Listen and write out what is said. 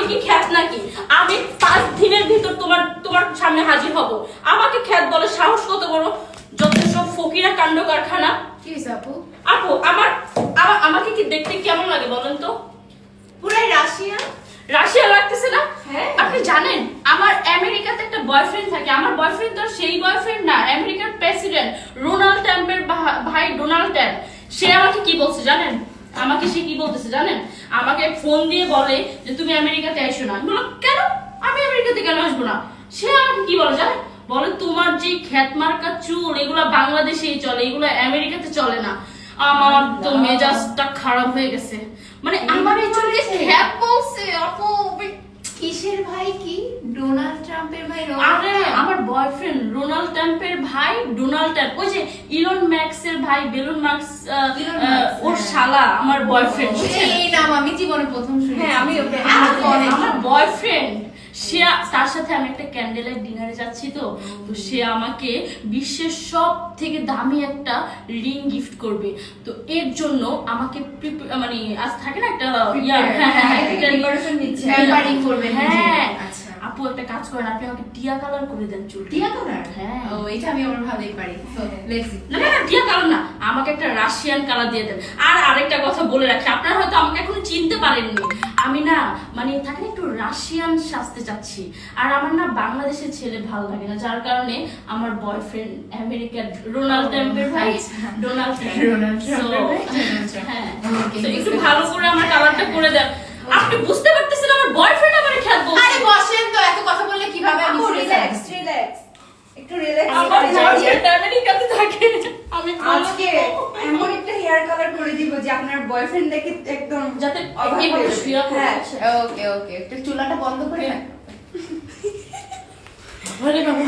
কি খ্যাত নাকি? আমি 5 দিনের ভিতর তোমার সামনে হাজির হব। আমাকে খ্যাত বলে সাহস কত বড়? যত সব ফকিরা কাণ্ড কারখানা। কি হইছে আপু? আপু আমাকে কি দেখতে কেমন লাগে বলেন তো? পুরাই রাশিয়া লাগতেছে না? হ্যাঁ। আপনি জানেন আমার আমেরিকাতে একটা বয়ফ্রেন্ড থাকে। আমার বয়ফ্রেন্ড তো সেই বয়ফ্রেন্ড না, আমেরিকার প্রেসিডেন্ট ডোনাল্ড ট্রাম্পের ভাই ডোনাল্ড ট্রাম্প। সে আমাকে কি বলছে জানেন? সে কি বলতেছে জানেন? আমাকে ফোন দিয়ে বলে যে তুমি আমেরিকাতে আইসো না। আমি বললাম কেন? আমি আমেরিকাতে কেন আসবো না? সে আমাকে কি বলে জানেন? বলে তোমার যে খ্যাত মার্কা চুল এগুলা বাংলাদেশেই চলে, এগুলো আমেরিকাতে চলে না। আমার তো মেজাজটা খারাপ হয়ে গেছে। মানে আমার এই চুলকে খ্যাত বলছে আপু। কিসের ভাই? কি ডোনাল্ড ট্রাম্পের ভাই? আরে আমার বয়ফ্রেন্ড রোনাল্ড ট্রাম্পের ভাই ডোনাল্ড ট্রাম্প, ওই যে ইলন ম্যাক্সের ভাই বেলুন মার্কস, ওর শালা আমার বয়ফ্রেন্ড। এই নাম আমি জীবনে প্রথম শুনছি। হ্যাঁ আমি আমার বয়ফ্রেন্ড। সে তার সাথে আমি একটা ক্যান্ডেল লাইট ডিনারে যাচ্ছি, তো সে আমাকে বিশ্বের সব থেকে দামি একটা রিং গিফট করবে। তো এর জন্য আমাকে মানে আজ থাকে না একটা প্রিপারেশন নিচ্ছে, প্যাম্পারিং করবে। হ্যাঁ আচ্ছা আপু একটা কাজ করেন, আপনি আমাকে টিয়া কালার করে দেন চুল। টিয়া কালার? হ্যাঁ। ও এটা আমি আমার ভালোই পারি। So let's see. না টিয়া কালার না, আমাকে একটা রাশিয়ান কালার দিয়ে দেন। আর আরেকটা কথা বলে রাখি, আপনারা হয়তো আমাকে এখনো চিনতে পারেননি। আমি না মানে থাকে একটু রাশিয়ান সাজতে চাচ্ছি। আর আমার না বাংলাদেশের ছেলে ভালো লাগে না, যার কারণে আমার বয়ফ্রেন্ড আমেরিকার রোনাল্ড ট্রাম্পের ভাই ডোনাল্ড ট্রাম্প। হ্যাঁ একটু ভালো করে আমার কালারটা করে দেন। আপনি বুঝতে পারতেছেন আমার বয়ফ্রেন্ড আমার খ্যাত বলছে। আরে বসেন তো, এত কথা বললে কিভাবে আমি রিল্যাক্স একটু রিল্যাক্স। আমার বয়ফ্রেন্ড আমেরিকাতে থাকে। আমি আজকে এমন একটা হেয়ার কালার করে দিব যে আপনার বয়ফ্রেন্ড দেখে একদম যাতে অবাক হয়ে এইভাবে যাবে। শুয়ে হ্যাঁ ওকে একটু চুলাটা বন্ধ করে আরে বাবা